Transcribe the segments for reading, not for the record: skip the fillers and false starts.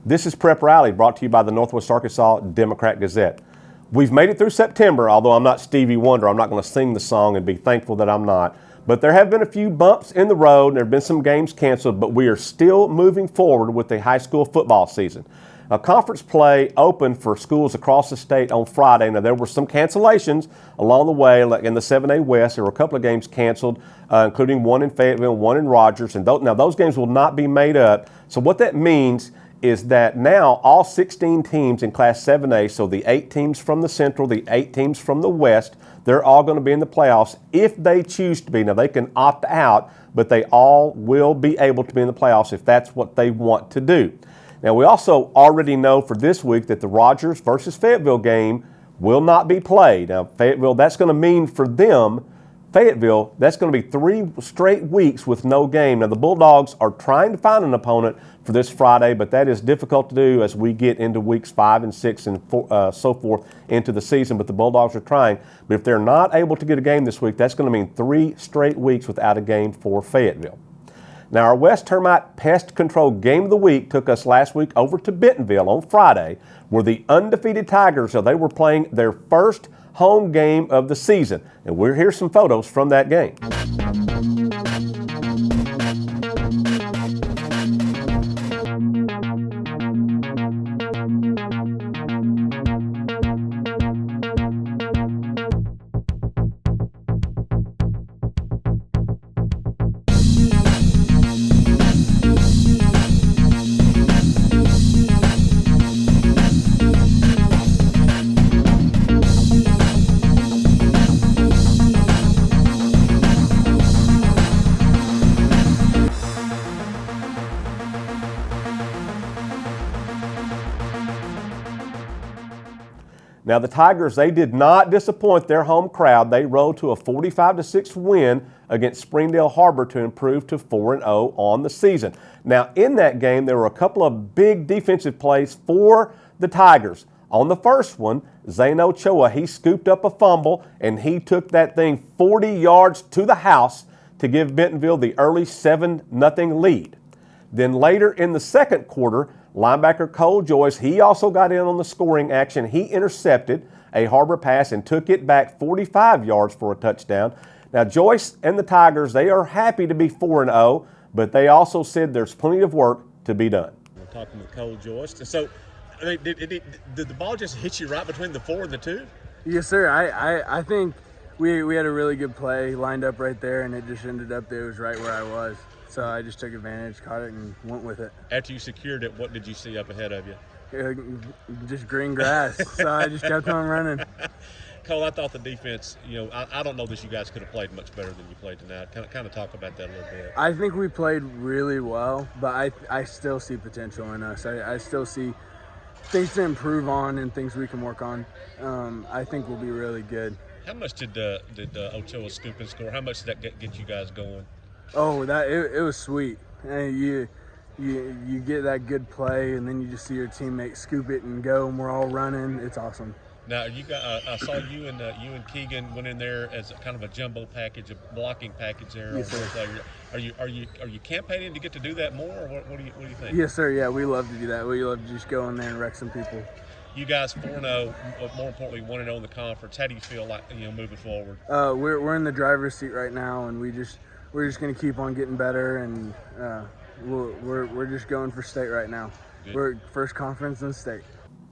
This is Prep Rally, brought to you by the Northwest Arkansas Democrat-Gazette. We've made it through September, although I'm not Stevie Wonder. I'm not going to sing the song and be thankful that I'm not. But there have been a few bumps in the road, and there have been some games canceled, but we are still moving forward with the high school football season. Conference play opened for schools across the state on Friday. Now, there were some cancellations along the way, like in the 7A West. There were a couple of games canceled, including one in Fayetteville, one in Rogers. And now those games will not be made up. So what that means is that now all 16 teams in Class 7A, so the 8 teams from the Central, the 8 teams from the West, they're all going to be in the playoffs if they choose to be. Now, they can opt out, but they all will be able to be in the playoffs if that's what they want to do. Now, we also already know for this week that the Rogers versus Fayetteville game will not be played. Now, Fayetteville, that's going to mean for them, Fayetteville, that's going to be 3 straight weeks with no game. Now, the Bulldogs are trying to find an opponent for this Friday, but that is difficult to do as we get into weeks 5 and 6 and so forth into the season. But the Bulldogs are trying. But if they're not able to get a game this week, that's going to mean 3 straight weeks without a game for Fayetteville. Now, our West Termite Pest Control Game of the Week took us last week over to Bentonville on Friday, where the undefeated Tigers, so they were playing their first home game of the season. And here's some photos from that game. Now, the Tigers, they did not disappoint their home crowd. They rode to a 45-6 win against Springdale Harbor to improve to 4-0 on the season. Now, in that game, there were a couple of big defensive plays for the Tigers. On the first one, Zane Ochoa, he scooped up a fumble, and he took that thing 40 yards to the house to give Bentonville the early 7-0 lead. Then later in the second quarter, linebacker Cole Joyce, he also got in on the scoring action. He intercepted a Harbor pass and took it back 45 yards for a touchdown. Now, Joyce and the Tigers, they are happy to be 4-0, but they also said there's plenty of work to be done. We're talking with Cole Joyce. So, I mean, did the ball just hit you right between the 4 and the 2? Yes, sir. I think we had a really good play lined up right there, and it just ended up that it was right where I was. So I just took advantage, caught it, and went with it. After you secured it, what did you see up ahead of you? Just green grass. So I just kept on running. Cole, I thought the defense, I don't know that you guys could have played much better than you played tonight. Kind of talk about that a little bit. I think we played really well, but I still see potential in us. I still see things to improve on and things we can work on. I think we'll be really good. How much did Ochoa scoop and score? How much did that get you guys going? Oh, it was sweet. And you get that good play, and then you just see your teammate scoop it and go, and we're all running. It's awesome. Now, I saw you and Keegan went in there as kind of a jumbo package, a blocking package there. Yes, sir. Are you campaigning to get to do that more, or what do you think? Yes, sir. Yeah, we love to do that. We love to just go in there and wreck some people. You guys 4-0, more importantly 1-0 in the conference. How do you feel like moving forward? We're in the driver's seat right now, and we're just going to keep on getting better, and we're just going for state right now. Good. We're first conference in state.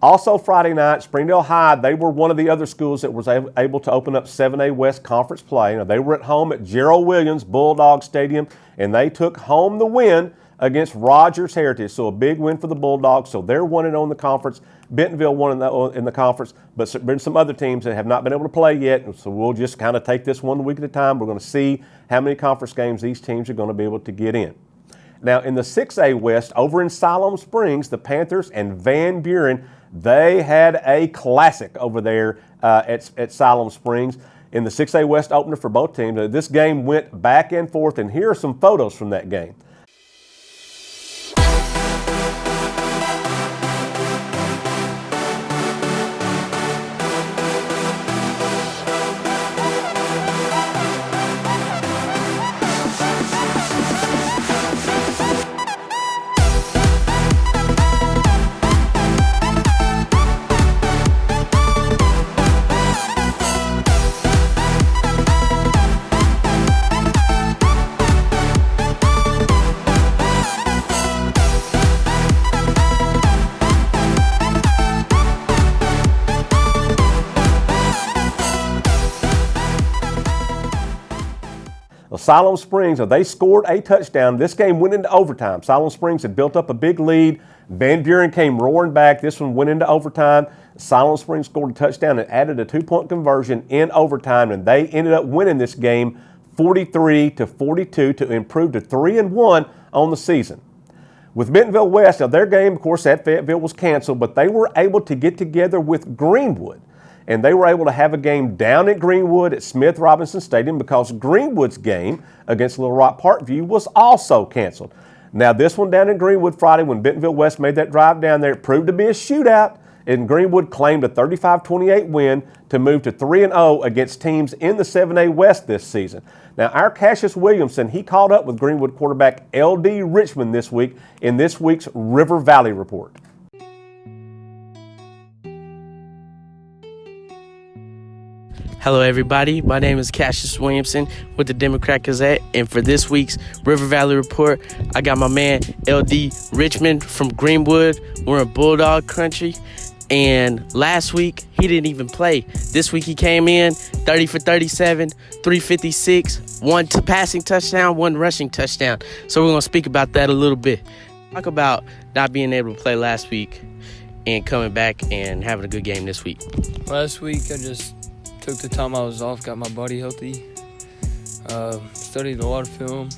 Also Friday night, Springdale High, they were one of the other schools that was able to open up 7A West Conference play. Now, they were at home at Gerald Williams Bulldog Stadium, and they took home the win against Rogers Heritage. So a big win for the Bulldogs. So they're 1-0 in the conference. Bentonville won in the conference, but there's been some other teams that have not been able to play yet. So we'll just kind of take this one week at a time. We're going to see how many conference games these teams are going to be able to get in. Now, in the 6A West, over in Siloam Springs, the Panthers and Van Buren, they had a classic over there at Siloam Springs in the 6A West opener for both teams. This game went back and forth, and here are some photos from that game. Siloam Springs, they scored a touchdown. This game went into overtime. Siloam Springs had built up a big lead. Van Buren came roaring back. This one went into overtime. Siloam Springs scored a touchdown and added a 2-point conversion in overtime, and they ended up winning this game 43-42 to improve to 3-1 on the season. With Bentonville West, now their game, of course, at Fayetteville was canceled, but they were able to get together with Greenwood, and they were able to have a game down at Greenwood at Smith Robinson Stadium because Greenwood's game against Little Rock Parkview was also canceled. Now this one down in Greenwood Friday, when Bentonville West made that drive down there, it proved to be a shootout, and Greenwood claimed a 35-28 win to move to 3-0 against teams in the 7A West this season. Now, our Kasius Williamson, he caught up with Greenwood quarterback L.D. Richmond this week in this week's River Valley Report. Hello everybody, my name is Kasius Williamson with the Democrat-Gazette, and for this week's River Valley Report, I got my man L.D. Richmond from Greenwood. We're in Bulldog Country, and last week he didn't even play. This week he came in 30 for 37, 356, one passing touchdown, one rushing touchdown. So we're going to speak about that a little bit. Talk about not being able to play last week and coming back and having a good game this week. Last week I just took the time I was off, got my body healthy, studied a lot of film,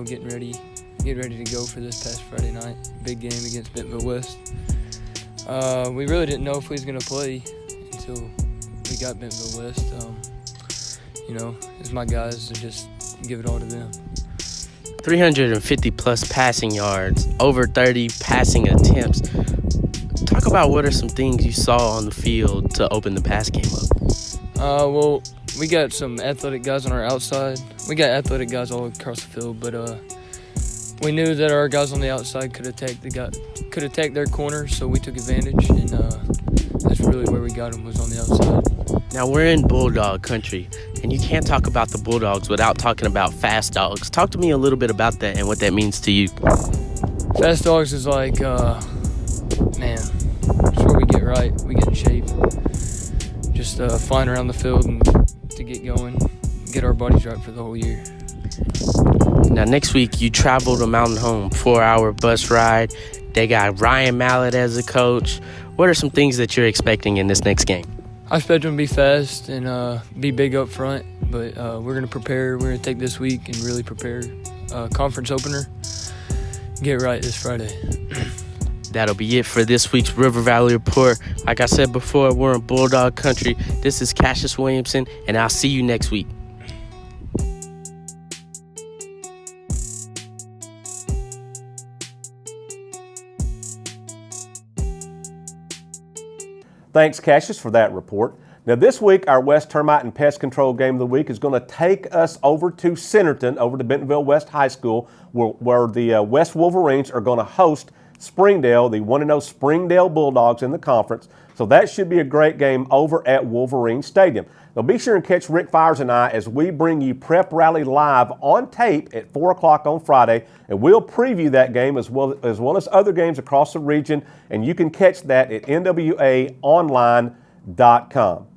getting ready to go for this past Friday night. Big game against Bentonville West. We really didn't know if we was going to play until we got Bentonville West. It's my guys, to just give it all to them. 350 plus passing yards, over 30 passing attempts. Talk about what are some things you saw on the field to open the pass game up. Well, we got some athletic guys on our outside. We got athletic guys all across the field, but we knew that our guys on the outside could attack their corners, so we took advantage, and that's really where we got them, was on the outside. Now, we're in Bulldog Country, and you can't talk about the Bulldogs without talking about fast dogs. Talk to me a little bit about that and what that means to you. Fast dogs is like, it's where we get right, we get in shape. Just flying around the field and to get going, get our bodies right for the whole year. Now, next week, you travel to Mountain Home, 4-hour bus ride. They got Ryan Mallett as a coach. What are some things that you're expecting in this next game? I expect them to be fast and be big up front, but we're going to prepare. We're going to take this week and really prepare. Conference opener, get right this Friday. That'll be it for this week's River Valley Report. Like I said before, we're in Bulldog Country. This is Kasius Williamson, and I'll see you next week. Thanks, Kasius, for that report. Now, this week, our West Termite and Pest Control Game of the Week is going to take us over to Centerton, over to Bentonville West High School, where the West Wolverines are going to host Springdale, the 1-0 Springdale Bulldogs in the conference. So that should be a great game over at Wolverine Stadium. Now be sure and catch Rick Fires and I as we bring you Prep Rally live on tape at 4 o'clock on Friday, and we'll preview that game as well as other games across the region, and you can catch that at NWAOnline.com.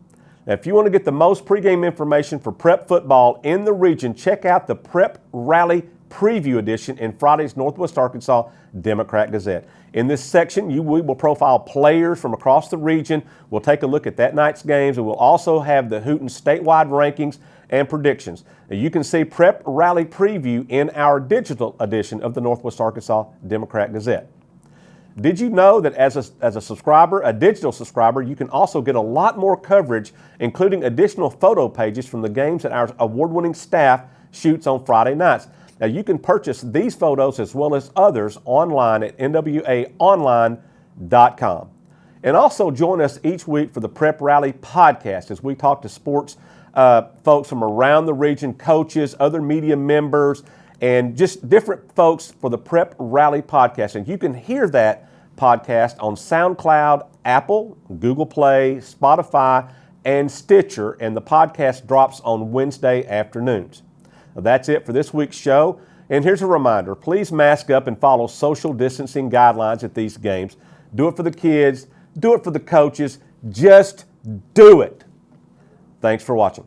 Now, if you want to get the most pregame information for prep football in the region, check out the Prep Rally Preview Edition in Friday's Northwest Arkansas Democrat-Gazette. In this section, we will profile players from across the region. We'll take a look at that night's games, and we'll also have the Hooten statewide rankings and predictions. Now, you can see Prep Rally Preview in our digital edition of the Northwest Arkansas Democrat-Gazette. Did you know that as a subscriber, a digital subscriber, you can also get a lot more coverage, including additional photo pages from the games that our award-winning staff shoots on Friday nights? Now, you can purchase these photos as well as others online at NWAOnline.com. And also join us each week for the Prep Rally podcast as we talk to sports folks from around the region, coaches, other media members, and just different folks for the Prep Rally podcast. And you can hear that podcast on SoundCloud, Apple, Google Play, Spotify, and Stitcher, and the podcast drops on Wednesday afternoons. Now, that's it for this week's show. And here's a reminder, please mask up and follow social distancing guidelines at these games. Do it for the kids, do it for the coaches, just do it. Thanks for watching.